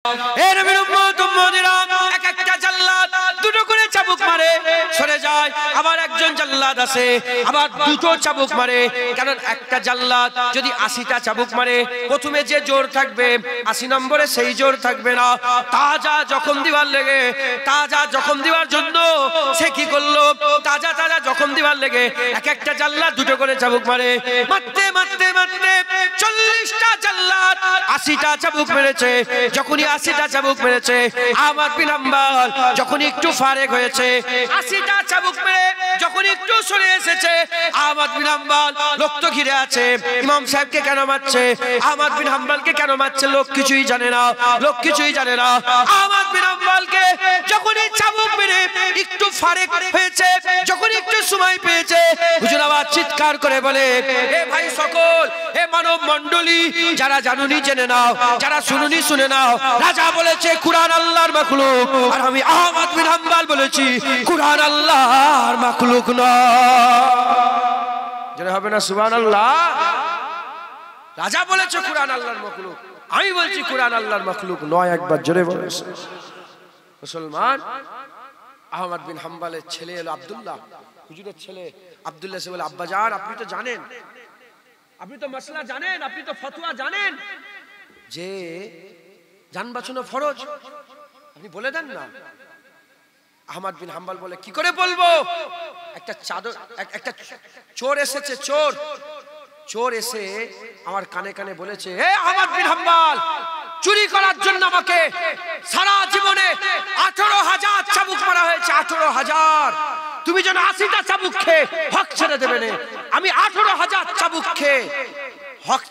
এ নবীর উম্মত উম্মতিরা, এক একটা জাল্লাদ দুটো করে চাবুক মারে, সরে যায়। আবার একজন জাল্লাদ আছে, আবার দুটো চাবুক মারে। কারণ একটা জাল্লাদ যদি 80টা চাবুক মারে, প্রথমে যে জোর থাকবে 80 নম্বরে সেই জোর থাকবে না। তাজা জখম দিবার লেগে, তাজা জখম দিবার জন্য সে কি করলো, তাজা তাজা জখম দিবার লেগে এক একটা জাল্লাদ দুটো করে চাবুক মারে। মারতে মারতে মারতে 40টা জাল্লাদ 80টা চাবুক মেরেছে। যখনই 80টা চাবুক মেরেছে, আহমদ বিন হাম্বল যখন একটু ফারেক হয়েছে, 80টা চাবুক মেরে যখন একটু সরে এসেছে, আহমদ বিন হাম্বল লোক তো ঘিরে আছে, ইমাম সাহেবকে কেন মারছে, আহমদ বিন হাম্বলকে কেন মারছে, লোক কিছুই জানে না, লোক কিছুই জানে না। আহমদ বিন হাম্বলকে যখনই চাবুক মেরে একটু ফারেক হয়েছে, যখন একটু সময় পেয়েছে, হুজুর আবার চিৎকার করে বলে, এ ভাই সকল, এ মানব মণ্ডলী, যারা জানুনি জেনে নাও, যারা শুনুনি শুনে নাও, রাজা বলেছে কুরআন আল্লাহর মাখলুক, আর আমি আহমদ বিন হাম্বল বলেছি কুরআন আল্লাহর মাখলুক নয়। যেটা হবে না সুবহানাল্লাহ। রাজা বলেছে কুরআন আল্লাহর মাখলুক, আমি বলছি কুরআন আল্লাহর মাখলুক নয়। একবার জোরে বলেন মুসলমান। আহমদ বিন হাম্বলের ছেলে এলো আব্দুল্লাহ, হুজুরের ছেলে আব্দুল্লাহ সে বলে, আব্বাজান আপনি তো জানেন, আপনি তো মাসলা জানেন, আপনি তো ফতোয়া জানেন যে জান বাঁচানো ফরজ, আপনি বলে দেন না। আহমদ বিন হাম্বল বলে, কি করে বলবো, একটা চাদর, একটা চোর এসেছে, চোর চোর এসে আমার কানে কানে বলেছে, হে আহমদ বিন হাম্বল, চুরি করার জন্য আমাকে সারা জীবনে 18,000 চাবুক মারা হয়েছে, 18,000। তুমি যেন 80টা চাবুক খেয়ে হক ছেড়ে দেবে না। আমি 18,000 চাবুক খেয়ে হক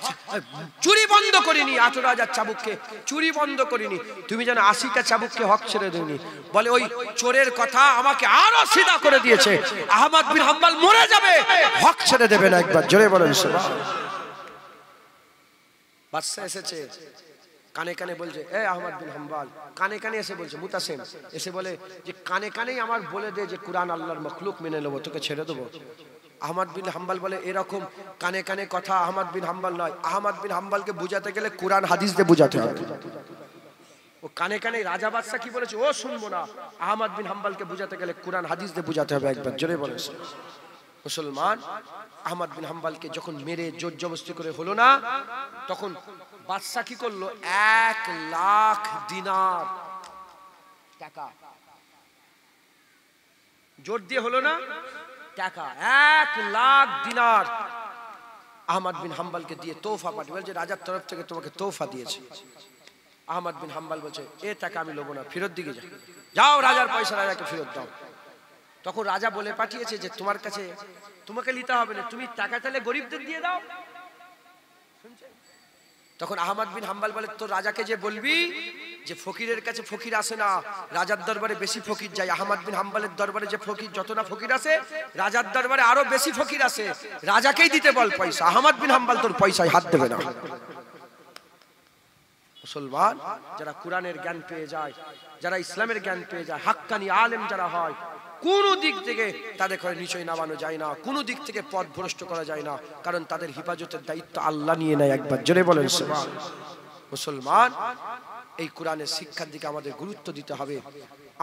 চুরি বন্ধ করিনি, 18,000 চাবুক খেয়ে চুরি বন্ধ করিনি, তুমি যেন 80টা চাবুক খেয়ে হক ছেড়ে দেওনি। বলে ওই চোরের কথা আমাকে আরো সিধা করে দিয়েছে, আহমদ বিন হাম্বল মরে যাবে, হক ছেড়ে দেবে না। একবার জোরে বলেন সুবহানাল্লাহ। বাদশা এসেছে, কানে কানে বলছে, এ আহমদ বিন হাম্বল, কানে কানে এসে বলছে, মুতাসিম এসে বলে যে কানে কানেই আমার বলে দে যে কুরআন আল্লাহর মাখলুক মেনে নেবো, তোকে ছেড়ে দেবো। আহমদ বিন হাম্বল বলে, এরকম কানে কানে কথা আহমদ বিন হাম্বল নয়, আহমদ বিন হাম্বলকে বুঝাতে গেলে কুরআন হাদিস দিয়ে বুঝাতে হবে। ও কানে কানে রাজা বাদশা কি বলেছে ও শুনবো না, আহমদ বিন হাম্বলকে বুঝাতে গেলে কুরআন হাদিস দিয়ে বুঝাতে হবে। একবার জোরে বলেন মুসলমান। আহমদ বিন হাম্বলকে যখন মেরে জোর জবরদস্তি করে হলো না, তখন বাদশা কি করলো, 1 লাখ দিনার টাকা, জোর দিয়ে হলো না, টাকা 1 লাখ দিনার আহমদ বিন হাম্বলকে দিয়ে তোহফা পাঠিয়ে বলছে, রাজার তরফ থেকে তোমাকে তোহফা দিয়েছে। আহমদ বিন হাম্বল বলছে, এ টাকা আমি লোবো না, ফেরত দিকে যাও, রাজার পয়সা রাজাকে ফেরত দাও। তখন রাজা বলে পাঠিয়েছে যে তোমার কাছে, তোমাকে নিতে হবে না, তুমি টাকা চাইলে গরিবদের দিয়ে দাও। তখন আহমদ বিন হাম্বল বলে, তো রাজাকে যে বলবি যে ফকিরের কাছে ফকির আসে না, রাজার দরবারে বেশি ফকির যায়। আহমদ বিন হাম্বলের দরবারে যে ফকির, যত না ফকির আসে, রাজার দরবারে আরো বেশি ফকির আসে, রাজাকেই দিতে বল পয়সা, আহমদ বিন হাম্বল তোর পয়সায় হাত দেবে না। মুসলমান, যারা কোরআনের জ্ঞান পেয়ে যায়, যারা ইসলামের জ্ঞান পেয়ে যায়, হাক্কানি আলেম যারা হয়, কোন দিক থেকে তাদের ঘরে নিচয় নামানো যায় না, কোন দিক থেকে পথ ভ্রষ্ট করা যায় না, কারণ তাদের হিফাজতের দায়িত্ব আল্লাহ নিয়ে নেয়। একবার জোরে বলেন সুবহানাল্লাহ। মুসলমান, এই কোরআনের শিক্ষার দিকে আমাদের গুরুত্ব দিতে হবে,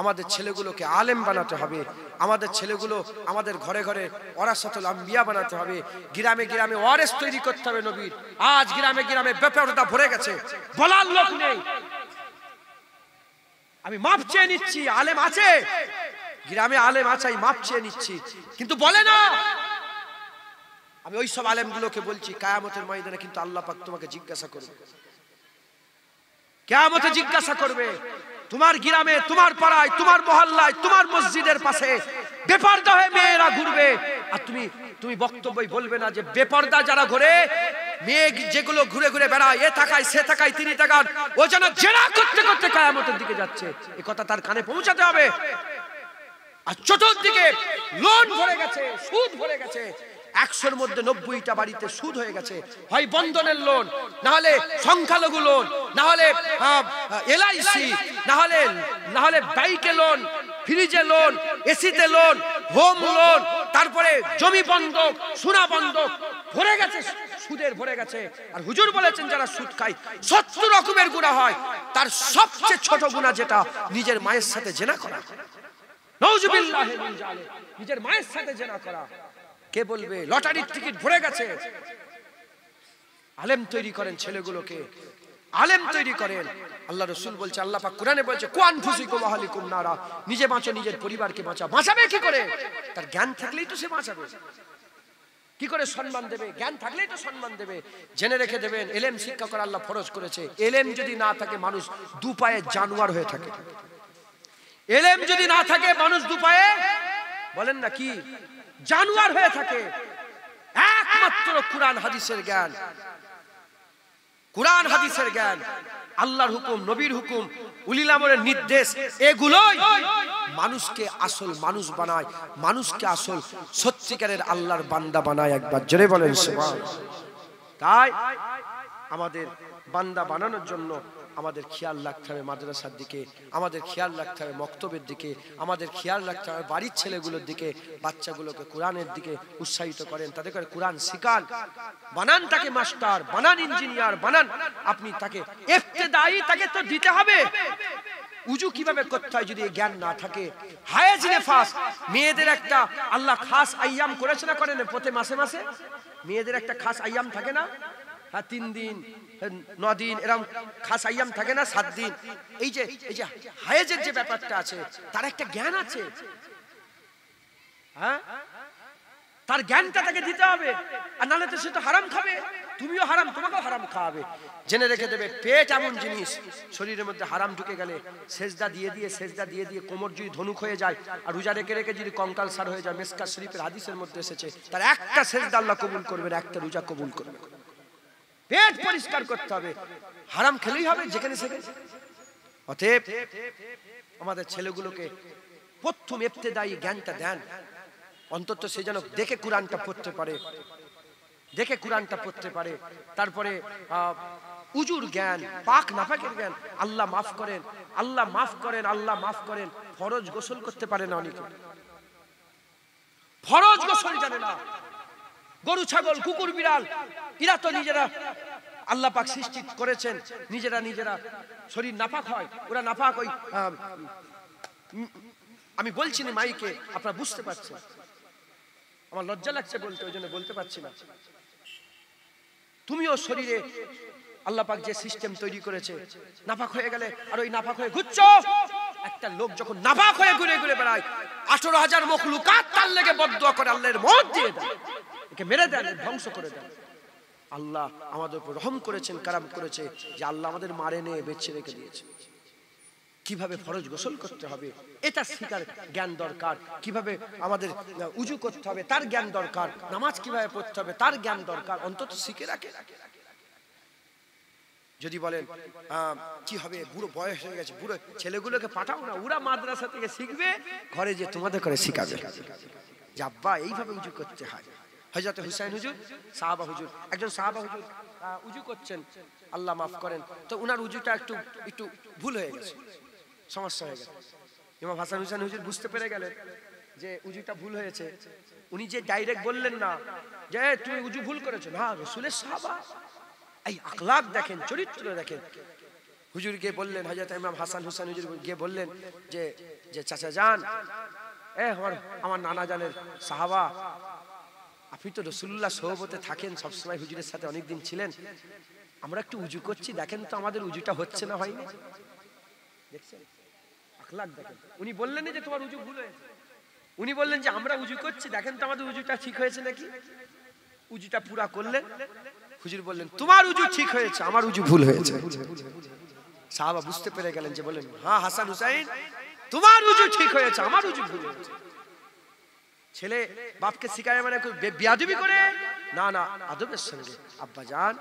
আমাদের ছেলেগুলোকে আলেম বানাতে হবে, আমাদের ছেলেগুলো আমাদের ঘরে ঘরে ওয়ারাসাতুল আম্বিয়া বানাতে হবে, গ্রামে গ্রামে ওয়ারিস তৈরি করতে হবে নবীর। আজ গ্রামে গ্রামে বেপরদা ভরে গেছে, বলার লোক নেই। আমি মাপ চেয়ে নিচ্ছি, আলেম আছে গ্রামে, আলেম আছে, মাপ চেয়ে নিচ্ছি, কিন্তু বলে না। আমি ওই সব আলেমগুলোকে বলছি, কিয়ামতের ময়দানে কিন্তু আল্লাহ পাক তোমাকে জিজ্ঞাসা করবে, কিয়ামতে জিজ্ঞাসা করবে। তোমার গ্রামে, তোমার পাড়ায়, তোমার মহল্লায়, তোমার মসজিদের পাশে বেপরদা হয়ে মেয়েরা ঘুরবে, আর তুমি বক্তব্যই বলবে না যে বেপরদা যারা ঘুরে, মেয়ে যেগুলো ঘুরে ঘুরে বেড়ায়, এ তাকায় সে তাকায় তিনি তাকান, ও যেন জেনা করতে করতে কিয়ামতের দিকে যাচ্ছে, এই কথা তার কানে পৌঁছাতে হবে। আর চতুর্দিকে লোন ভরে গেছে, সুদ ভরে গেছে, 100-র মধ্যে 90টা বাড়িতে সুদ হয়ে গেছে, হয় বন্ধনের লোন, না হলে সংখ্যালঘু লোন, না হলে এলআইসি, না হলে বাইকে লোন, ফ্রিজে লোন, এসিতে লোন, হোম লোন, তারপরে জমি বন্ধক, সোনা বন্ধক ভরে গেছে সুদের ভরে গেছে। আর হুজুর বলেছেন যারা সুদ খায় 70 রকমের গুনাহ হয়, তার সবচেয়ে ছোট গুনাহ যেটা নিজের মায়ের সাথে জিনা করা। নাউজুবিল্লাহ মিন জালিক, নিজের মায়ের সাথে জিনা করা। কে বলবে লটারির টিকিট ভরে গেছে? আলেম তৈরি করেন ছেলেগুলোকে, আলেম তৈরি করেন। আল্লাহ রাসূল বলছে, আল্লাহ পাক কোরআনে বলছে কুআনফুসিকুম আহলিকুম নারা, নিজে বাঁচো, নিজের পরিবারকে বাঁচাও। বাঁচাবে কি করে? তার জ্ঞান থাকলেই তো সে বাঁচাবে। কি করে সম্মান দেবে? জ্ঞান থাকলেই তো সম্মান দেবে। জেনে রেখে দেবেন, ইলম শিক্ষা করা আল্লাহ ফরজ করেছে। ইলম যদি না থাকে মানুষ দু পায়ে জানোয়ার হয়ে থাকে। ইলম যদি না থাকে মানুষ দু পায়ে, বলেন না কি, জানোয়ার হয়ে থাকে। একমাত্র কুরআন হাদিসের জ্ঞান, কুরআন হাদিসের জ্ঞান, আল্লাহর হুকুম, নবীর হুকুম, উলিল আমরের নির্দেশ, এগুলোই মানুষকে আসল মানুষ বানায়, মানুষকে আসল সত্যিকারের আল্লাহর বান্দা বানায়। একবার জোরে বলেন সুবহানাল্লাহ। তাই আমাদের বান্দা বানানোর জন্য আমাদের খেয়াল রাখতে হবে মাদ্রাসার দিকে, আমাদের খেয়াল রাখতে হবে মক্তবের দিকে, আমাদের খেয়াল রাখতে হবে বাড়ির ছেলেগুলোর দিকে। বাচ্চাগুলোকে কোরআনের দিকে উৎসাহিত করেন, তাদেরকে কোরআন শিখান। বানান তাকে মাস্টার, বানান ইঞ্জিনিয়ার, বানান আপনি তাকে ইফতেদায়ী, তাকে তো দিতে হবে উজু কিভাবে করতে হয় যদি জ্ঞান না থাকে। হায়েজ নেফাস, মেয়েদের একটা আল্লাহ খাস আইয়াম করেছে না করেন? প্রতি মাসে মাসে মেয়েদের একটা খাস আইয়াম থাকে না? 3 দিন 9 দিন এরকম খাস আইয়াম থাকে না, 7 দিন। এই যে হায়েজের যে ব্যাপারটা আছে তার একটা জ্ঞান আছে, হ্যাঁ, তার জ্ঞানটা তাকে দিতে হবে। আর নাহলে তো সে তো হারাম খাবে, তুমিও হারাম, তোমাকেও হারাম খাওয়াবে। জেনে রেখে দেবে পেট এমন জিনিস, শরীরের মধ্যে হারাম ঢুকে গেলে সেজদা দিয়ে দিয়ে কোমর যদি ধনুক হয়ে যায়, আর রোজা রেখে রেখে যদি কঙ্কাল সার হয়ে যায়, মিসকাত শরীফের হাদিসের মধ্যে এসেছে তার একটা সেজদা আল্লাহ কবুল করবে না, একটা রোজা কবুল করবে। পেট পরিষ্কার করতে হবে, হারাম খেলেই হবে যেখানে সেখানে। অতএব আমাদের ছেলেগুলোকে প্রথম ইবতেদায়ী জ্ঞানটা দেন, অন্তত সে যেন দেখে কোরআনটা পড়তে পারে, দেখে কোরআনটা পড়তে পারে। তারপরে উজুর জ্ঞান, পাক নাপাকের জ্ঞান। আল্লাহ মাফ করেন, আল্লাহ মাফ করেন, আল্লাহ মাফ করেন। ফরজ গোসল করতে পারে না অনেকে, ফরজ গোসল জানে না। গরু ছাগল কুকুর বিড়াল এরা তো নিজেরা আল্লাহ পাক সৃষ্টি করেছেন, নিজেরা শরীর নাপাক হয়, ওরা নাপাক। ওই আমি বলছি না মাইকে, আপনারা বুঝতে পারছেন, আমার লজ্জা লাগছে বলতে, ওই জন্য বলতে পারছি না। তুমিও শরীরে আল্লাহ পাক যে সিস্টেম তৈরি করেছে, নাপাক হয়ে গেলে আর ওই নাপাক হয়ে ঘুরছো। একটা লোক যখন নাপাক হয়ে ঘুরে ঘুরে বেড়ায়, 18,000 মখলুকাত তার লেগে বদদুয়া করে, আল্লাহর মওত দিয়ে দেয়, একে মেরে দেন, ধ্বংস করে দেন। আল্লাহ আমাদের উপর রহম করেছেন, কারাম করেছে যে আল্লাহ আমাদের মারে নিয়ে বেঁচে রেখে দিয়েছে। কিভাবে ফরজ গোসল করতে হবে এটা শিখার জ্ঞান দরকার, কিভাবে আমাদের উজু করতে হবে তার জ্ঞান দরকার, নামাজ কিভাবে পড়তে হবে তার জ্ঞান দরকার, অন্তত শিখে রাখে। যদি বলেন কি হবে, বুড়ো বয়স হয়ে গেছে, বুড়ো ছেলেগুলোকে পাঠাও না, ওরা মাদ্রাসা থেকে শিখবে, ঘরে যে তোমাদের করে শিখাবে যে আব্বা এইভাবে উজু করতে হয়। হযরত হুসাইন হুজুর, সাহাবা হুজুর, একজন সাহাবা হুজুর উজু করছেন, আল্লাহ মাফ করেন, তো উনার উজুটা একটু ভুল হয়ে গেছে, সমস্যা হয়ে গেছে। ইমাম হাসান হুসাইন হুজুর বুঝতে পেরে গেলেন যে উজুটা ভুল হয়েছে। উনি যে ডাইরেক্ট বললেন না যে তুমি উজু ভুল করেছো, না, রাসূলের সাহাবা, এই আখলাক দেখেন, চরিত্র দেখেন। হুজুর গিয়ে বললেন, হযরত ইমাম হাসান হুসাইন হুজুর গিয়ে বললেন যে চাচা জান, আমার নানা জানের সাহাবা, আপনি তো রাসূলুল্লাহ সোহবতে থাকেন, সবসময় হুজুরের সাথে অনেকদিন ছিলেন, আমরা একটু উজু করছি, দেখেন তো আমাদের উজুটা হচ্ছে না হয়নি। দেখছেন আখলাক দেখেন। উনি বললেন যে তোমার উজু ভুল হয়েছে, উনি বললেন যে আমরা উজু করছি, দেখেন তো আমাদের উজুটা ঠিক হয়েছে নাকি। উজুটা পুরা করলেন, হুজুর বললেন তোমার উজু ঠিক হয়েছে, আমার উজু ভুল হয়েছে। সাহাবা বুঝতে পেরে গেলেন যে বলেন, হ্যাঁ হাসান হুসাইন, তোমার উজু ঠিক হয়েছে, আমার উজু ভুল হয়েছে। ছেলে বাপকে শিখায় মানে বেয়াদবি করে না, আদবের সঙ্গে। আব্বা জান,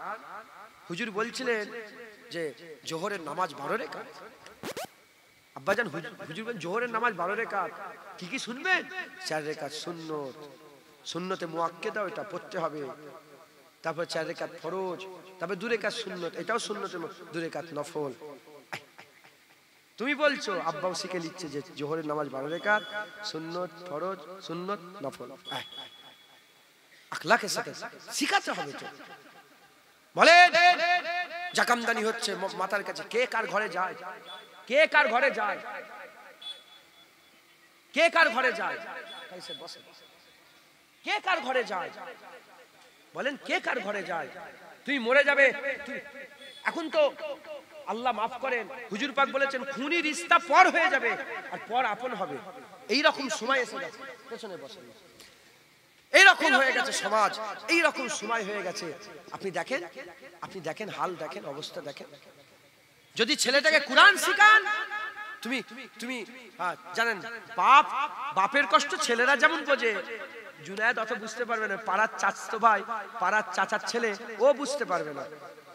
হুজুর বলছিলেন যে জোহরের নামাজ 12 রাকাত। আব্বা জান, হুজুর বলেন জোহরের নামাজ 12 রাকাত, কি শুনবেন? 4 রাকাত সুন্নত, সুন্নতে মুআক্কেদা, ওটা পড়তে হবে। তারপর 4 রাকাত ফরজ, তারপর 2 রাকাত সুন্নত, এটাও সুন্নতে, 2 রাকাত নফল। তুমি বলছো, আব্বাও শিখে নিচ্ছে যে জোহরের নামাজ 12 রাকাত, সুন্নত ফরজ, সুন্নত নফল। আখলাকের সাথে শিখাতে হবে তো। বলেন জাকামদানি হচ্ছে মাতার কাছে, কে কার ঘরে যায়? কে কার ঘরে যায়? কে কার ঘরে যায়? কে কার ঘরে যায়? বলেন কে কার ঘরে যায়? তুই মরে যাবে, এখন তো আল্লাহ মাফ করেন, হুজুর পাক বলেছেন খুনি রিশতা পর হয়ে যাবে আর পর আপন হবে। এই রকম সময় এসে গেছে, পেছনে বসেন, এই রকম হয়ে গেছে সমাজ, এই রকম সময় হয়ে গেছে। আপনি দেখেন হাল দেখেন, অবস্থা দেখেন। যদি ছেলেটাকে কোরআন শিখান, তুমি জানেন বাপের কষ্ট ছেলেরা যেমন বোঝে, জুনায়েদ অত বুঝতে পারবে না, পাড়ার চাচতো ভাই, পাড়ার চাচার ছেলে, ও বুঝতে পারবে না।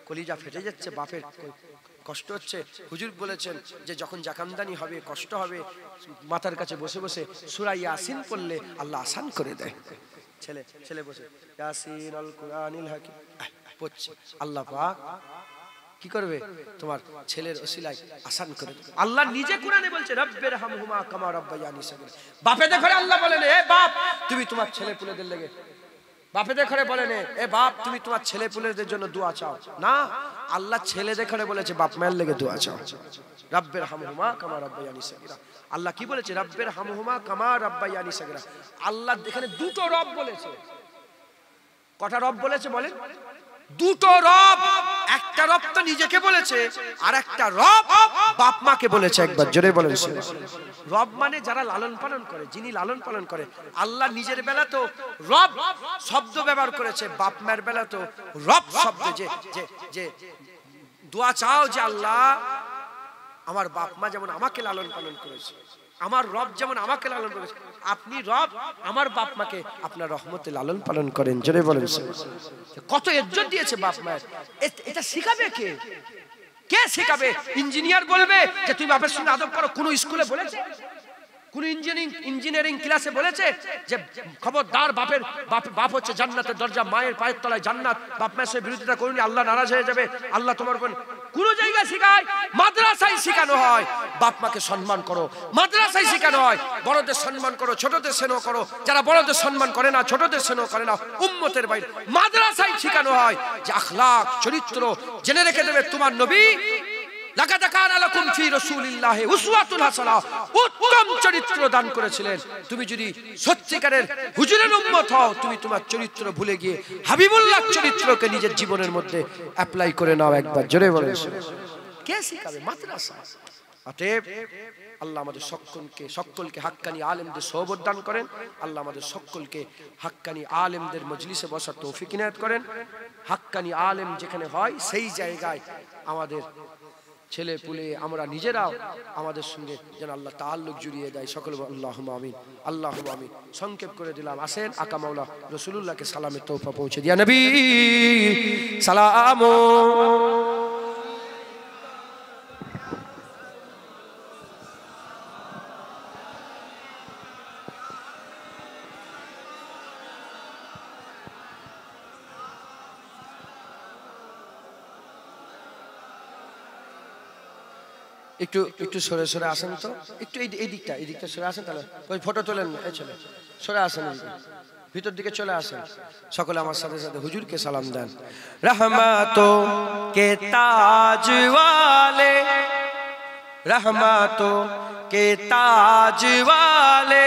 কলিজা ফেটে যাচ্ছে, বাপের কষ্ট হচ্ছে। হুজুর বলেছেন যে যখন জাকামদানি হবে, কষ্ট হবে, মাথার কাছে বসে বসে সূরা ইয়াসিন পড়লে আল্লাহ আসান করে দেয়। ছেলে বসে ইয়াসিন আল কুরআনিল হাকিম পড়ছে, আল্লাহ পাক কি করবে? তোমার ছেলের ওসিলায় আসান করে দেবে। আল্লাহ নিজে কোরআনে বলছে রব্বির হামহুমা কামা রাব্বায়ানি সগীরা। বাপেদের ঘরে আল্লাহ বলেন এ বাপ তুমি তোমার ছেলে পুলেদের লেগে, বাপেদের ঘরে বলেন এ বাপ তুমি তোমার ছেলে পুলেদের জন্য দোয়া চাও না, আল্লাহ ছেলেদের ঘরে বলেছে বাপ মায়ের লেগে দোয়া চাও। রব্বির হামহুমা কামা রাব্বায়ানি সগীরা। আল্লাহ কি বলেছে? রব্বির হামহুমা কামা রাব্বায়ানি সগীরা। আল্লাহ এখানে দুটো রব বলেছে। কটা রব বলেছে বলেন? দুটো রব। একটা রব তো নিজেকে বলেছে, আর একটা রব বাপ মাকে বলেছে। একবার জোরে বলেন। রব মানে যারা লালন পালন করে, যিনি লালন পালন করে। আল্লাহ নিজের বেলা তো রব শব্দ ব্যবহার করেছে, বাপ মায়ের বেলা তো রব শব্দ। যে দোয়া চাও যে আল্লাহ আমার বাপ মা যেমন আমাকে লালন পালন করেছে, আমার রব যেমন আমাকে লালন করেছে, আপনি রব আমার বাপ মাকে আপনার রহমতে লালন পালন করেন। জোরে বলেন। কত ইজ্জত দিয়েছে বাপ মায়ের। এটা শিখাবে কে? কে শিখাবে? ইঞ্জিনিয়ার বলবে যে তুই বাপের সঙ্গে আদব করো? কোন স্কুলে বলেছে? কোন ইঞ্জিনিয়ারিং ক্লাসে বলেছে যে খবরদার বাপ হচ্ছে জান্নাতের দরজা, মায়ের পায়ের তলায় জান্নাত, বাপ মায়ের সাথে বিরোধিতা করুন, আল্লাহ নারাজ হয়ে যাবে, আল্লাহ তোমার কোন? কোন জায়গায় শেখায়? মাদ্রাসায় শেখানো হয় বাপ মাকে সম্মান করো। মাদ্রাসায় শেখানো হয় বড়দের সম্মান করো, ছোটদের স্নেহ করো। যারা বড়দের সম্মান করে না, ছোটদের স্নেহ করে না, উম্মতের বাইরে। মাদ্রাসায় শেখানো হয় যে আখলাক, চরিত্র। জেনে রেখে দেবে তোমার নবী লাকাদ কানা লাকুম ফি রাসূলিল্লাহি উসওয়াতুন হাসানাহ, উত্তম চরিত্র দান করেছিলেন। তুমি যদি সত্যিকারের হুজুরের উম্মত হও, তুমি তোমার চরিত্র ভুলে গিয়ে হাবিবুল্লাহর চরিত্রকে নিজের জীবনের মধ্যে অ্যাপ্লাই করে নাও। একবার জোরে বলেন। কে শিখাবে? মাদ্রাসা। অতএব আল্লাহ আমাদের সকলকে হাক্কানি আলেমদের সোহবত দান করেন। আল্লাহ আমাদের সকলকে হাক্কানি আলেমদের মজলিসে বসার তৌফিক ইনায়াত করেন। হাক্কানি আলেম যেখানে হয় সেই জায়গায় আমাদের ছেলে পুলে আমরা নিজেরাও আমাদের সঙ্গে যেন আল্লাহ তাআল্লুক জুড়িয়ে দেয়। সকল আল্লাহুম্মা আমিন, আল্লাহুম্মা আমিন। সংক্ষেপ করে দিলাম। আসেন আকা মাওলা রাসূলুল্লাহকে সালামের তোহফা পৌঁছে দিয়া নবী সালাম। একটু সরে সরে আসেন তো, একটু এই দিকটা সরে আসেন, তাহলে ওই ফটো তোলেন। এই ছেলে সরে আসেন, ভিতর দিকে চলে আসেন। সকলে আমার সাথে সাথে হুজুরকে সালাম দেন। রহমাতো কে তাজ ওয়ালে, রহমাতো কে তাজ ওয়ালে,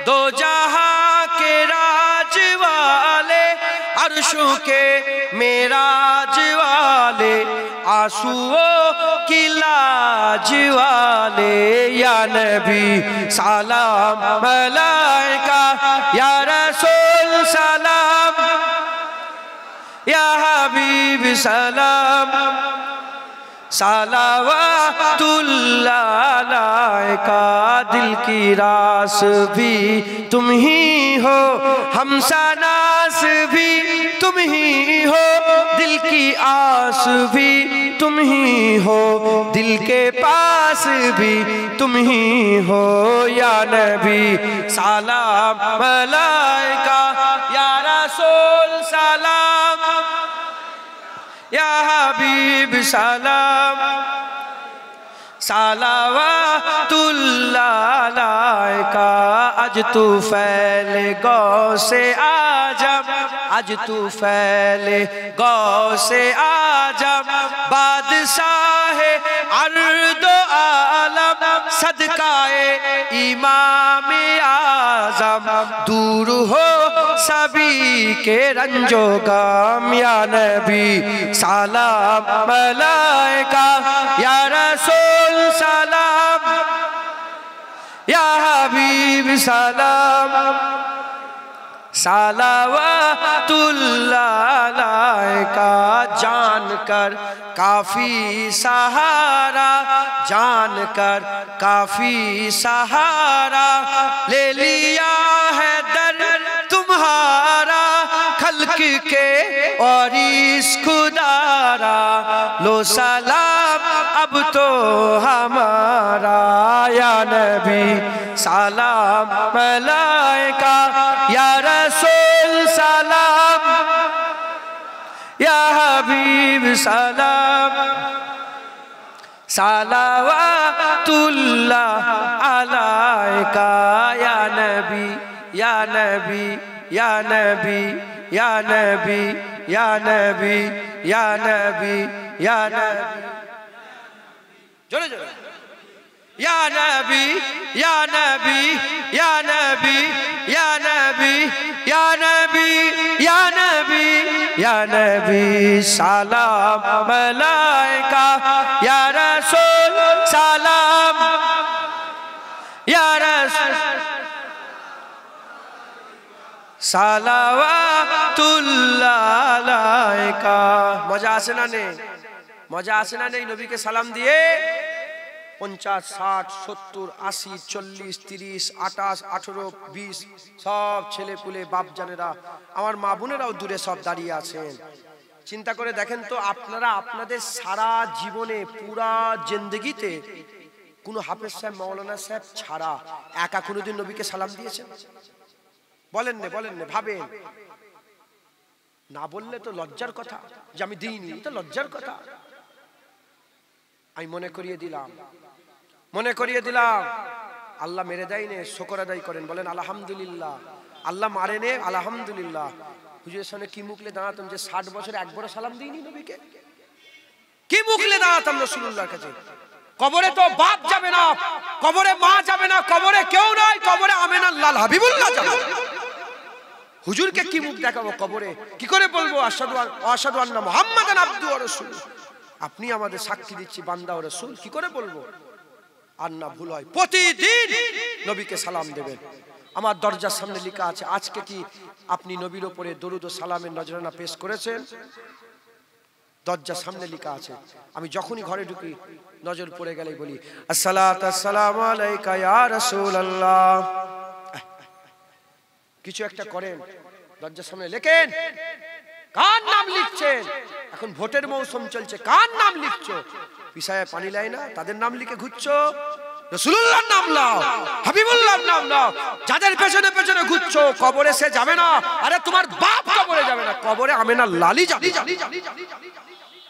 দো জাহাं के राज वाले, अर्शों के मेराज वाले, आंसुओं की लाज वाले, या नबी सलाम मलाइका, या रसूल सलाम, या हबीब सलाम, सलावतुल्लाह अलैका। दिल की रास भी तुम ही हो, हमसनास भी तुम ही हो, दिल की आस भी तुम ही हो, दिल के पास भी तुम ही हो, या नबी सलाम अलैका, या रसूल सलाम, या हबीब सलाम, सलावतुल्लाह अलैका आज तू फैले गौसे आजम आज तू फैले गौसे आजम बादशाह अर्दो आलम सदकाए इमाम आजम दूर हो सभी के रंजो गम या नबी सलाम मलाइका या रसूल सलाम या हबीब सलाम सलावतुल्लाह अलैका जानकर काफी सहारा जानकर काफी सहारा ले लिया है दर तुम्हारा खल्क के और इस खुदारा लो सलाम अब तो हमारा या नबी सलाम मलाइका या रसूल सलाम या हबीब सलाम सलावतुल्लाह अलैका या नबी या नबी या नबी या नबी या नबी या नबी या नबी जोरे जोरे या नबी या नबी या नबी या नबी या नबी या नबी या नबी सलाम मलाइका या रसूल सलाम या रसूल सलावतुल्लाह अलैका मजा আসে না নেই मजा আসে না নেই নবীকে সালাম দিয়ে 50 60 70 80 40 30 28 18 20 সব ছেলে পুলে বাপ জানেরা আমার মা বোনেরাও দূরে সব দাঁড়িয়ে আছেন চিন্তা করে দেখেন তো আপনারা আপনাদের সারা জীবনে পুরা জিন্দেগিতে কোন হাফেজ সাহেব মাওলানা সাহেব ছাড়া একা কোনোদিন নবীকে সালাম দিয়েছেন বলেন না ভাবেন না বললে তো লজ্জার কথা যে আমি দিইনি এটা লজ্জার কথা আমি মনে করিয়ে দিলাম আল্লাহ মেরে দেয়নি শুকর আদায় করেন বলেন আলহামদুলিল্লাহ আল্লাহ মারেনে আলহামদুলিল্লাহ হুজুরের সামনে কি মুখলে দাঁড়াতাম যে 60 বছরে একবার সালাম দিইনি নবীকে কি মুখলে দাঁড়াতাম রাসূলুল্লাহর কাছে কবরে তো বাপ যাবে না কবরে মা যাবে না কবরে কেউ নাই কবরে আমিনা লাল হাবিবুল্লাহ যাবে হুজুরকে কি মুখ দেখাবো কবরে কি করে বলবো আশহাদু আন্না মুহাম্মাদান আবদুহু ওয়া রাসূলুহু আপনি আমাদের সাক্ষী দিচ্ছি বান্দা ও রাসূল কি করে বলবো আর না ভুল হয় প্রতিদিন নবীকে সালাম দেবেন আমার দরজার সামনে লেখা আছে আজকে কি আপনি নবীর উপরে দরুদ ও সালামের নজরানা পেশ করেছেন দরজার সামনে লেখা আছে আমি যখনই ঘরে ঢুকি নজর পড়ে গেলেই বলি আসসালাতু আসসালামু আলাইকা ইয়া রাসূলুল্লাহ কিছু একটা করেন দরজার সামনে লেখেন কার নাম লিখছেন এখন ভোটের মৌসুম চলছে কার নাম লিখছো পিছায় পানি লাই না তাদের নাম লিখে ঘুরছো রাসূলুল্লাহর নাম নাও হাবিবুল্লাহর নাম নাও যাদের পেছনে পেছনে ঘুরছো কবরে সে যাবে না আরে তোমার বাপ কবরে যাবে না কবরে আমিনা লালি যাবে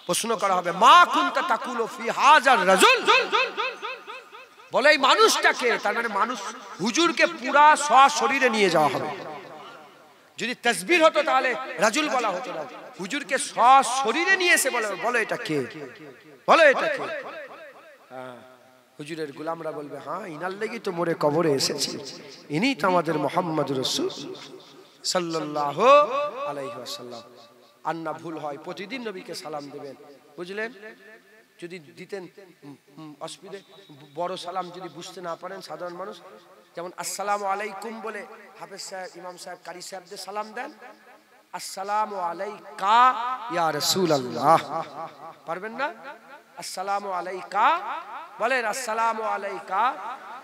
প্রশ্ন করা হবে মা কুনতা তাকুলু ফি হাজার রাজুল বলে এই মানুষটাকে তার মানে মানুষ হুজুরকে পুরা সশরীরে নিয়ে যাওয়া হবে যদি তাসবির হতো তাহলে রাজুল বলা হতো না হুজুরকে সশরীরে নিয়ে এসে বলে এটা কে বলে এটা কে হুজুরের গোলামরা বলবে হ্যাঁ ইনার লাগি তো মোরে কবরে এসেছি ইনি তো আমাদের মুহাম্মদুর রাসূল সাল্লাল্লাহু আলাইহি ওয়াসাল্লাম আন্না ভুল হয় প্রতিদিন নবীকে সালাম দিবেন বুঝলেন যদি দিতেন অসুবিধে বড় সালাম যদি বুঝতে না পারেন সাধারণ মানুষ যেমন আসসালামু আলাইকুম বলে হাফেজ সাহেব ইমাম সাহেব কারি সাহেবদের সালাম দেন আসসালামু আলাইকা ইয়া রাসূলুল্লাহ পারবেন না আসসালামু আলাইকা বলেন আসসালামু আলাইকা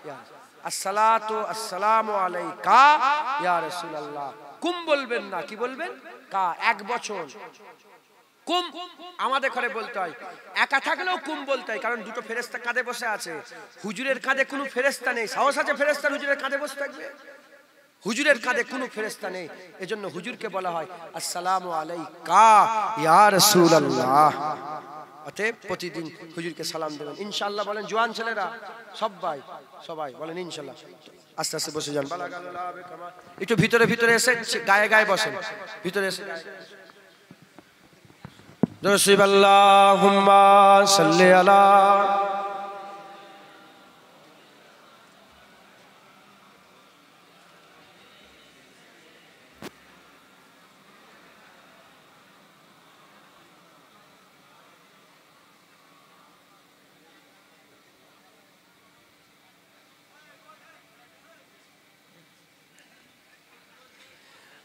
ইয়া আসসালাতু আসসালামু আলাইকা ইয়া রাসূলুল্লাহ কুম বলবেন না কি বলবেন কা এক বছর কুম আমাদের ঘরে বলতে হয় একা থাকলেও কুম বলতে হয় কারণ দুটো ফেরেশতা কাঁধে বসে আছে হুজুরের কাঁধে কোনো ফেরেশতা নেই সাহস আছে ফেরেশতা হুজুরের কাঁধে বসে থাকবে হুজুরের কাঁধে কোনো ফেরেশতা নেই এজন্য হুজুরকে বলা হয় আসসালামু আলাইকা ইয়া রাসূলুল্লাহ অতএব প্রতিদিন হুজুরকে সালাম দেবেন ইনশাআল্লাহ। বলেন জওয়ান ছেলেরা সবাই সবাই বলেন ইনশাআল্লাহ। আস্তে আস্তে বসে যান, একটু ভিতরে ভিতরে এসে গায়ে গায়ে বসেন, ভিতরে এসে আল্লাহুম্মা সাল্লি আলা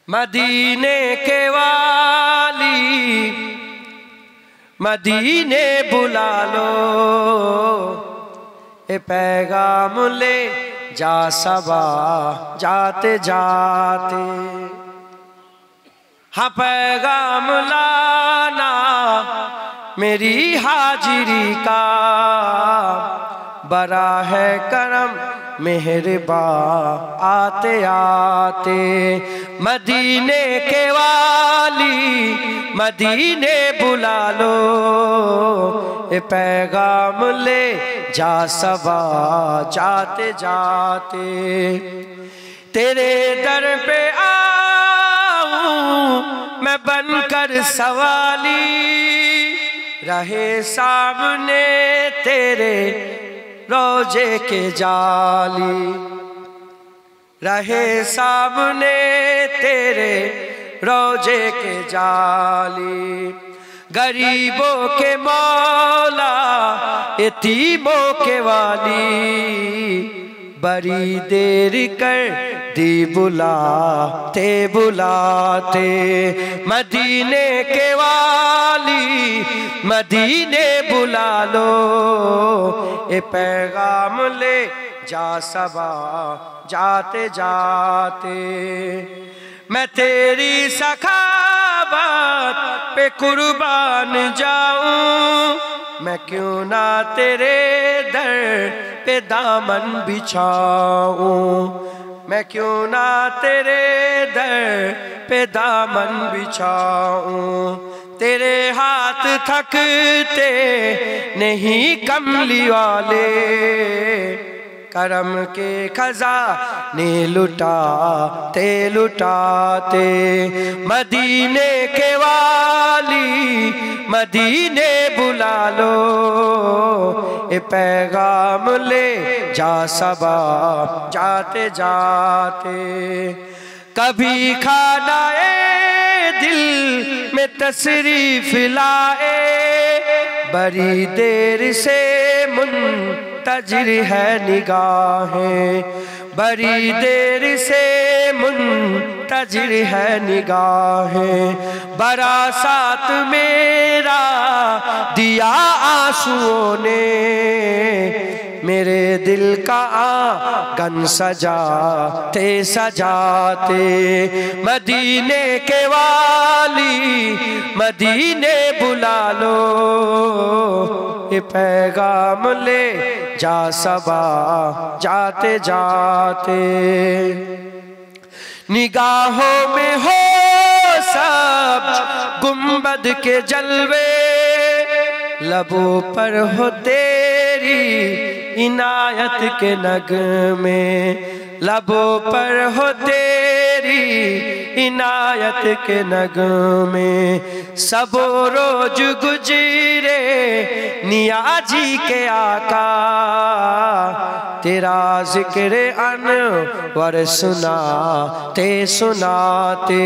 मदीने के वाली मदीने बुला लो, ए पैगाम ले जा सबा जाते जाते। हाँ पैगाम लाना मेरी हाजिरी का, बड़ा है करम मेहरबा आते आते। मदीने के वाली मदीने बुला लो, ए पैगाम ले जा सबा जाते जाते। तेरे दर पे आऊं मैं बनकर सवाली, रहे सामने तेरे रोजे के जाली, रहे सामने तेरे रोजे के जाली। गरीबों के मौला यतीमों के वाली, बड़ी देर कर दी बुलाते बुलाते। मदीने के वाली मदीने बुला लो, ए पैगाम ले जा सबा जाते जाते। मैं तेरी सखावत पे कुर्बान जाऊं, मैं क्यों ना तेरे दर पे दामन बिछाऊं, मैं क्यों ना तेरे दर पे दामन बिछाऊं। तेरे हाथ थकते नहीं कमली वाले, करम के खजाने लुटाते लुटाते। मदीने के वाली मदीने बुला लो, ए पैगाम ले जा सबा जाते जाते। कभी खानाए दिल में तशरीफ लाए, बड़ी देर से मुंतजिर है निगाहें, बड़ी देर से मुंतजिर है निगाहें। बड़ा साथ मेरा दिया आंसुओं ने, मेरे दिल का आंगन सजाते सजाते। मदीने के वाली मदीने बुला लो, ये पैगाम ले जा सबा जाते जाते। निगाहों में हो सब गुंबद के जलवे, लबों पर हो तेरी इनायत के नगमे, लबों पर हो तेरी इनायत के नगमे। सब रोज गुजरे नियाजी के आका, तेरा जिक्र अनवर सुनाते सुनाते।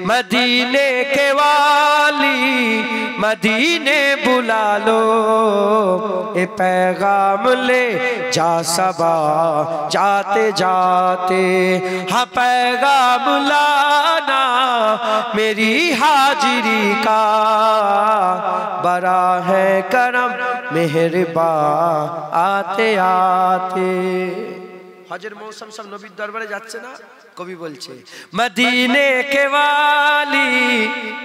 मदीने के वाली मदीने बुला लो, ए पैगाम ले जा सबा जाते जाते। हाँ पैगाम लाना मेरी हाजिरी का, बड़ा है करम मेहरबा आते आते। हजर मौसम सब नबीर दरबारे जाচ্ছে না, कवि बोलছে मदीने के वाली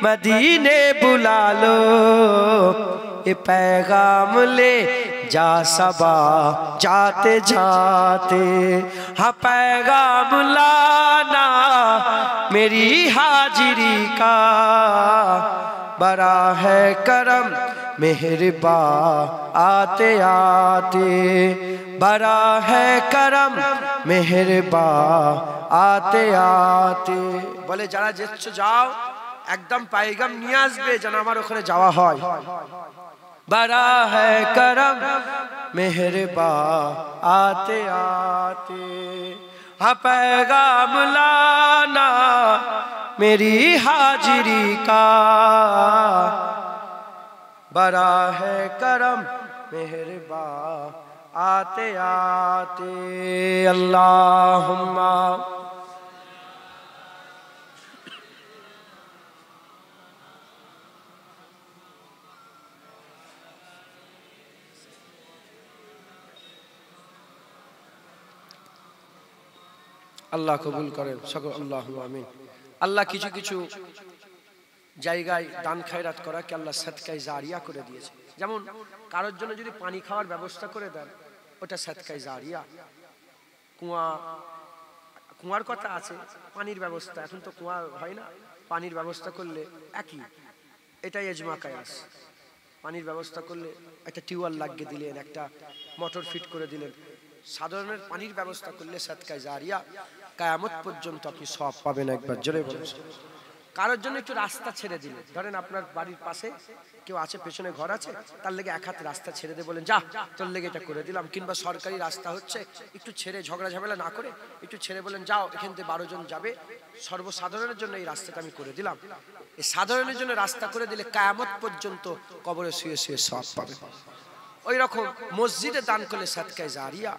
मदीने बुला लो, ये पैगाम ले जा सबा जाते जाते। हाँ पैगाम लाना मेरी हाजिरी का, बड़ा है करम मेहरबा आते आते, बड़ा है करम मेहरबा आते आते। বলে যারা যেচ্ছ যাও, একদম পায়গাম নিয়ে আসবে যেন আমার ওখানে যাওয়া হয়। बड़ा है करम मेहरबा आते आते, हाँ पैगाम लाना मेरी हाजिरी का, बड़ा है करम मेहरबा आते आते। अल्लाहुम्मा আল্লাহ কবুল করেন সকল, আল্লাহুম্মা আমিন। আল্লাহ কিছু কিছু জায়গায় দান খায়রাত করাকে আল্লাহ সাদকায়ে জারিয়া করে দিয়েছে। যেমন কারোর জন্য যদি পানি খাওয়ার ব্যবস্থা করে দেন, ওটা সাদকায়ে জারিয়া। কুয়ার কথা আছে, পানির ব্যবস্থা, এখন তো কুয়া হয় না, পানির ব্যবস্থা করলে একই, এটাই ইজমা কিয়াস। পানির ব্যবস্থা করলে একটা টিউবওয়েল লাগিয়ে দিলেন, একটা মোটর ফিট করে দিলেন, সাধারণের পানির ব্যবস্থা করলে সাদকায়ে জারিয়া, কিয়ামত পর্যন্ত আপনি সব পাবেন। একবার জোরে বলুন। কারোর জন্য একটু রাস্তা ছেড়ে দিলেন, ধরেন আপনার বাড়ির পাশে কেউ আছে, পেছনে ঘর আছে, তার লেগে এক হাত রাস্তা ছেড়ে দিয়ে বলেন যা তোর লেগে এটা করে দিলাম। কিংবা সরকারি রাস্তা হচ্ছে, একটু ছেড়ে ঝগড়া ঝামেলা না করে একটু ছেড়ে বলেন যাও, এখান থেকে 12 জন যাবে, সর্বসাধারণের জন্য এই রাস্তাটা আমি করে দিলাম। এই সাধারণের জন্য রাস্তা করে দিলে কিয়ামত পর্যন্ত কবরে শুয়ে শুয়ে সব পাবে। ওই রকম মসজিদে দান করলে সাদকায়ে জারিয়া,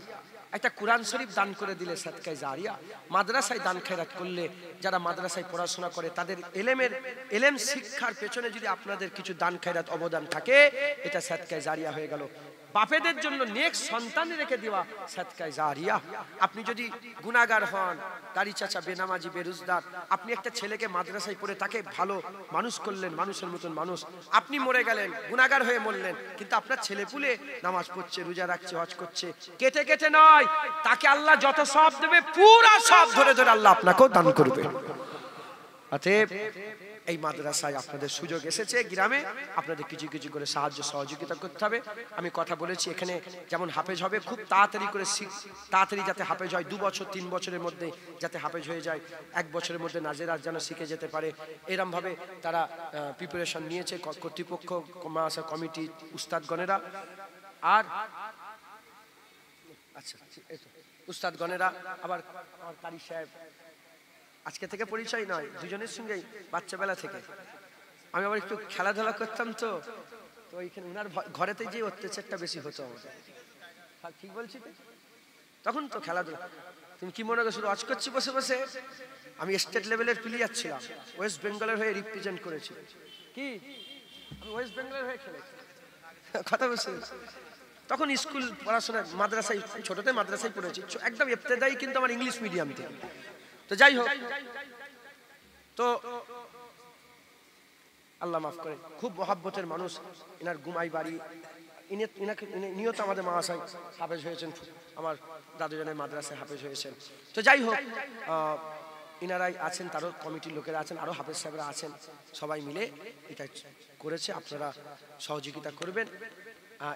একটা কোরআন শরীফ দান করে দিলে সাদকায়ে জারিয়া, মাদ্রাসায় দান খেরাত করলে, যারা মাদ্রাসায় পড়াশোনা করে তাদের এলেম শিক্ষার পেছনে যদি আপনাদের কিছু দান খেরাত অবদান থাকে, এটা সাদকায়ে জারিয়া হয়ে গেল। বাপেদের জন্য নেক্সট সন্তান রেখে দেওয়া সাদকায়ে জারিয়া। আপনি যদি গুনাহগার হন, দাড়ি চাচা, বেনামাজি, বেরোজগার, আপনি একটা ছেলেকে মাদ্রাসায় পড়ে তাকে ভালো মানুষ করলেন, মানুষের মতন মানুষ, আপনি মরে গেলেন, গুনাহগার হয়ে মরলেন, কিন্তু আপনার ছেলেপুলে নামাজ পড়ছে, রোজা রাখছে, হজ করছে, কেটে কেটে নয়, তাকে আল্লাহ যত সওয়াব দেবে পুরো সব ধরে ধরে আল্লাহ আপনাকেও দান করবে। অতএব এই মাদ্রাসায় আপনাদের সুযোগ এসেছে, গ্রামে আপনাদের কিছু কিছু করে সাহায্য সহযোগিতা করতে হবে। আমি কথা বলেছি, এখানে যেমন হাফেজ হবে, খুব তাড়াতাড়ি করে তাড়াতাড়ি যাতে হাফেজ হয়, 2 বছর 3 বছরের মধ্যে যাতে হাফেজ হয়ে যায়, 1 বছরের মধ্যে নাজেরাত যেন শিখে যেতে পারে, এরম ভাবে তারা প্রিপারেশন নিয়েছে কর্তৃপক্ষ, কমিটি, উস্তাদগণেরা। আর আচ্ছা উস্তাদগণেরা, আবার আমার কারি সাহেব, আজকে থেকে পরিচয় নয়, দুজনের সঙ্গেই বাচ্চাবেলা থেকে আমি আবার একটু খেলাধুলা করতাম, তো ওইখানে ওনার ঘরেতে যে অত্যাচারটা বেশি হতো আমাদের, ঠিক বলছি তো, তখন তো খেলাধুলা। তুমি কি মনে করো শুধু ওয়াচ করছি বসে বসে? আমি স্টেট লেভেলের প্লেয়ার ছিলাম, ওয়েস্ট বেঙ্গলের হয়ে রিপ্রেজেন্ট করেছি। কি আমি ওয়েস্ট বেঙ্গলের হয়ে খেলেছি, কথা বলছি। তখন স্কুল পড়াশোনা মাদ্রাসায়, ছোটতে মাদ্রাসায় পড়েছি, একদম ইবতেদায়ী, কিন্তু আমার ইংলিশ মিডিয়াম থেকে। তো যাই হোক, তো আল্লাহ মাফ করে, খুব মহাব্বতের মানুষ, এনার গুমাই বাড়ি, নিয়ত আমাদের মাদ্রাসায় হাফেজ হয়েছেন, আমার দাদুজনের মাদ্রাসায় হাফেজ হয়েছেন। তো যাই হোক, ইনারাই আছেন, তারও কমিটির লোকেরা আছেন, আরো হাফেজ সাহেবরা আছেন, সবাই মিলে এটা করেছে। আপনারা সহযোগিতা করবেন।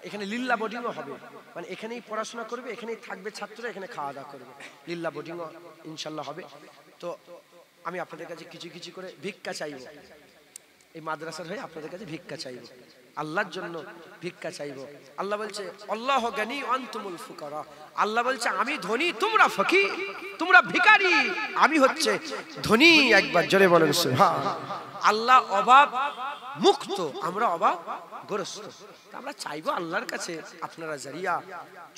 এখানে লিল্লা বোর্ডিংও হবে, মানে এখানেই পড়াশোনা করবে, এখানেই থাকবে ছাত্ররা, এখানে খাওয়া দাওয়া করবে, লিল্লা বোর্ডিংও ইনশাল্লাহ হবে। তো আমি আপনাদের কাছে কিছু কিছু করে ভিক্ষা চাইব, এই মাদ্রাসার হয়ে আপনাদের কাছে ভিক্ষা চাইব, আল্লাহর জন্য ভিক্ষা চাইব। আল্লাহ বলছে আল্লাহু গানি ওয়া আনতুমুল ফুকারা, আল্লাহ বলছে আমি ধনী, তোমরা ফকির, তোমরা ভিখারি, আমি হচ্ছে ধনী। একবার জোরে বলেন সুবহান। আল্লাহ অভাব মুক্ত, আমরা অভাব গ্রস্ত। আমরা চাইবো আল্লাহর কাছে আপনারা জারিয়া।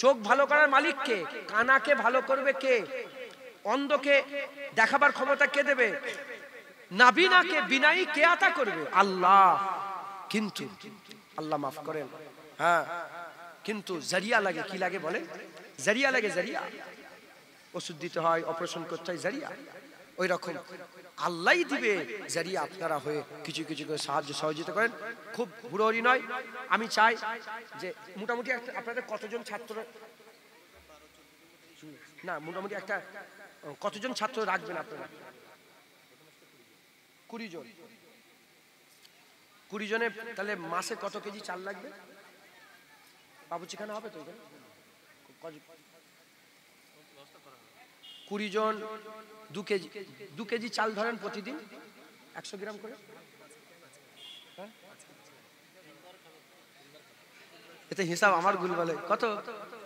চোখ ভালো করার মালিক কে? কানাকে ভালো করবে কে? অন্ধকে দেখাবার ক্ষমতা কে দেবে? নাবিনাকে বিনাই কে আতা করবে? আল্লাহ। কিন্তু আল্লাহ মাফ করেন, হ্যাঁ, কিন্তু জারিয়া লাগে, কি লাগে বলে? জারিয়া লাগে, জারিয়া। ওষুধ দিতে হয়, অপারেশন করতে হয়, জারিয়া। ওই রকম আল্লাহই দিবে জারিয়া, আপনারা হয়ে কিছু কিছু করে সাহায্য সহযোগিতা করেন। খুব হুড়োহুড়ি নয়। আমি চাই যে মোটামুটি আপনাদের কতজন ছাত্র, না মোটামুটি একটা কতজন ছাত্র রাখবেন আপনারা? 20 জন। 20 জনে তাহলে মাসে কত কেজি চাল লাগবে? বাবুচিখানা হবে তো এখানে? 20 জন 2 কেজি চাল ধরেন প্রতিদিন 100 গ্রাম করে। এতে হিসাব আমার ভুল বলে। কত?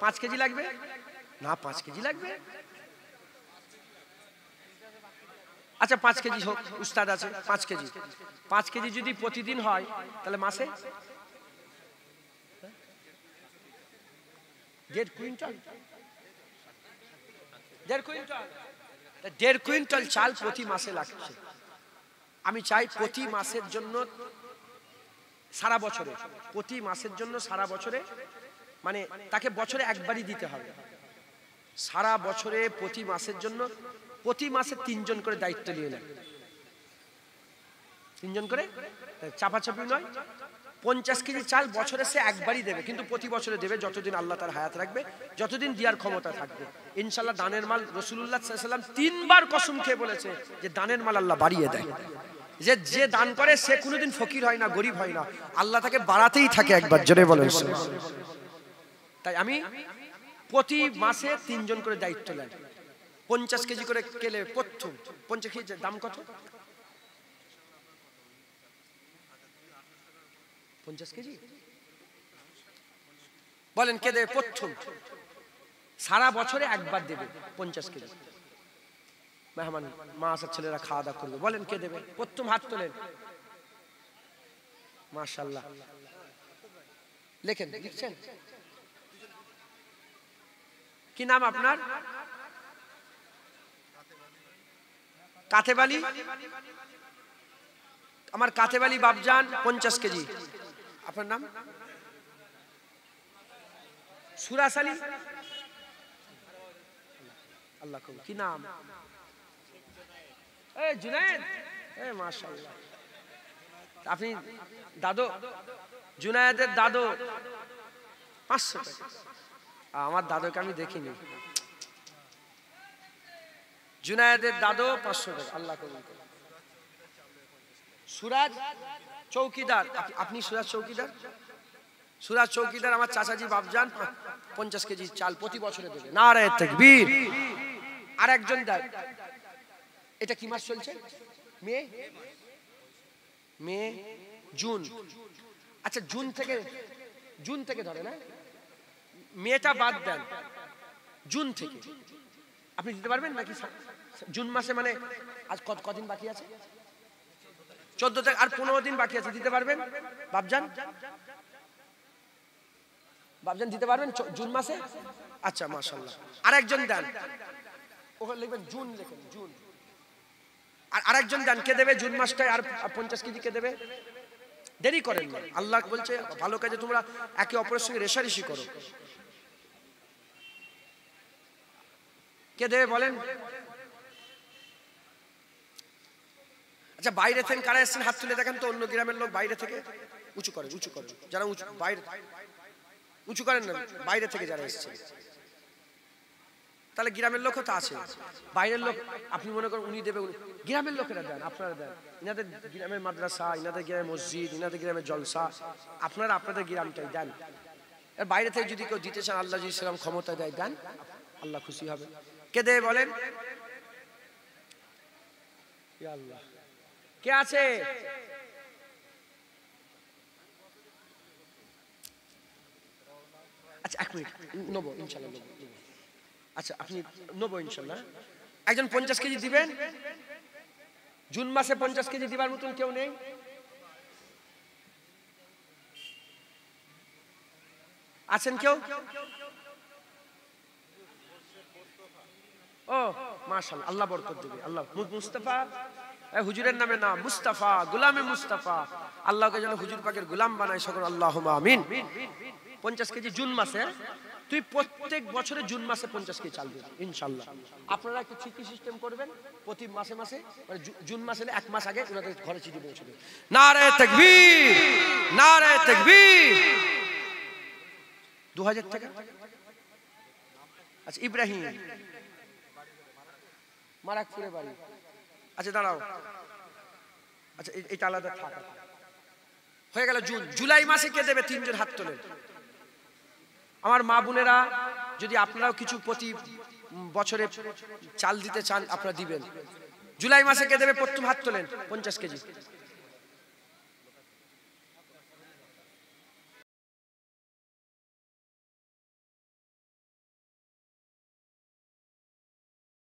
5 কেজি লাগবে না? 5 কেজি লাগবে। আচ্ছা 5 কেজি হোক, উস্তাদ আছে 5 কেজি। 5 কেজি যদি প্রতিদিন হয় তাহলে মাসে 1.5 কুইন্টাল। 1.5 কুইন্টাল চাল প্রতি মাসে লাগছে। আমি চাই প্রতি মাসের জন্য সারা বছরে, প্রতি মাসের জন্য সারা বছরে, মানে তাকে বছরে একবারই দিতে হবে। সারা বছরে প্রতি মাসের জন্য প্রতি মাসে 3 জন করে দায়িত্ব নিয়ে নেয়। 3 জন করে, চাপাচাপি নয়। 50 কেজি চাল বছরে সে একবারই দেবে, কিন্তু প্রতি বছরে দেবে যতদিন আল্লাহ তার হায়াত রাখবে, যতদিন দেওয়ার ক্ষমতা থাকবে। ইনশাল্লাহ দানের মাল রাসূলুল্লাহ সাল্লাল্লাহু আলাইহি ওয়াসাল্লাম 3 বার কসম খেয়ে বলেছে যে দানের মাল আল্লাহ বাড়িয়ে দেয়। যে দান করে সে কোনোদিন ফকির হয় না, গরিব হয় না, আল্লাহ তাকে বাড়াতেই থাকে। একবার জোরে বলেন। তাই আমি প্রতি মাসে 3 জন করে দায়িত্ব নেন। 50 কেজি করে কেলে প্রথম 50 কেজি দাম কত? 50 কেজি বলেন কে দেবে প্রথম? সারা বছরে একবার দেবে 50 কেজি। মেহমান মা আসার ছেলেরা খাওয়া দাওয়া করবে, বলেন কে দেবে প্রথম? হাত তোলেন। মাশাআল্লাহ। লেখেন, লিখছেন? কি নাম আপনার? কাতেব আলী। আমার কাতেব আলী বাবজান 50 কেজি। আপনার নাম? সুরাস আলী। আল্লাহ কবুল। কি নাম? জুনায়েদ। মাশাআল্লাহ। আপনি দাদু জুনায়েদের দাদু 500 টাকা। আমার দাদুকে আমি দেখিনি। জুনায়েদের দাদু 500 টাকা। আল্লাহ কবুল করুন। সুরাজ চৌকিদার। আপনি সুরাজ চৌকিদার? সুরাজ চৌকিদার আমার চাচাজি বাবজান 50 কেজি চাল প্রতি বছরে দেবে। নারে তাকবীর। আর একজন দেয়। এটা কি মাস চলছে? May June. আচ্ছা জুন থেকে ধরে না, মেটা বাদ দেন, জুন থেকে আপনি দিতে পারবেন নাকি? জুন মাসে মানে আজ কদিন বাকি আছে? 14 থেকে আর 15 দিন বাকি আছে। দিতে পারবেন বাবজান? বাবজান দিতে পারবেন জুন মাসে? আচ্ছা মাশাআল্লাহ। আরেকজন দেন, ওখানে লিখবেন জুন, লিখেন জুন। আর আরেকজন দেন, কে দেবে জুন মাসটায় আর 50 কেজি কে দেবে? দেরি করেন না। আল্লাহ বলছে ভালো কাজে তোমরা একে অপরের সঙ্গে রেশারেশি করো। কে দেবে বলেন? আচ্ছা বাইরে থেকে কারা এসেছেন হাত তুলে দেখেন তো। অন্য গ্রামের লোক বাইরে থেকে উঁচু করেন, উঁচু করেন। যারা বাইরে উঁচু করেন না, বাইরে থেকে যারা এসেছেন, তাহলে গ্রামের লোকও তো আছে। বাইরের লোক আপনি মনে করেন উনি দেবে, গ্রামের লোকেরা দেন, আপনারা দেন। ইনাদের গ্রামের মাদ্রাসা, ইনাদের গ্রামের মসজিদ, ইনাদের গ্রামের জলসা, আপনারা আপনাদের গ্রামটাই দেন। আর বাইরে থেকে যদি কেউ দিতে চান, আল্লাহ যদি সেরকম ক্ষমতা দেয় দেন, আল্লাহ খুশি হবে। কে দেবে বলেন? আল্লাহ। কে আছে? আচ্ছা 1 মিনিট নেবো ইনশাল্লাহ, নেবো। আচ্ছা আপনি নেবো ইনশাল্লাহ। একজন 50 কেজি দিবেন। জুন মাসে 50 কেজি দিবার মতন কেউ নেই? আছেন কেউ? ও মাশাআল্লাহ, আল্লাহ বরকত দেবে। আল্লাহ মুস্তাফা, হুজুরের নামে না, মুস্তাফা, গোলামে মুস্তাফা। আল্লাহকে যেন হুজুর পাকের গোলাম বানায় সকল, আল্লাহুম্মা আমিন। 50 কেজি জুন মাসে। তুই প্রত্যেক বছরে জুন মাসে 50 কেজি চাল দিবি ইনশাআল্লাহ। আপনারা একটা চিঠি সিস্টেম করবেন প্রতি মাসে মাসে, মানে জুন মাসে 1 মাস আগে ওনাদের ঘরে চিঠি পৌঁছে দেবে। নারে তাকবীর, নারে তাকবীর। 2000 টাকা। আচ্ছা ইব্রাহিম, মারাকপুরে বাড়ি। আচ্ছা দাঁড়াও, আচ্ছা এটা আলাদা থাক। হয়ে গেল জুন। জুলাই মাসে কে দেবে? 3 জন হাত তোলেন। আমার মা বোনেরা, যদি আপনারাও কিছু প্রতি বছরে চাল দিতে চান আপনারা দিবেন। জুলাই মাসে কে দেবে? প্রথম হাত তোলেন। 50 কেজি।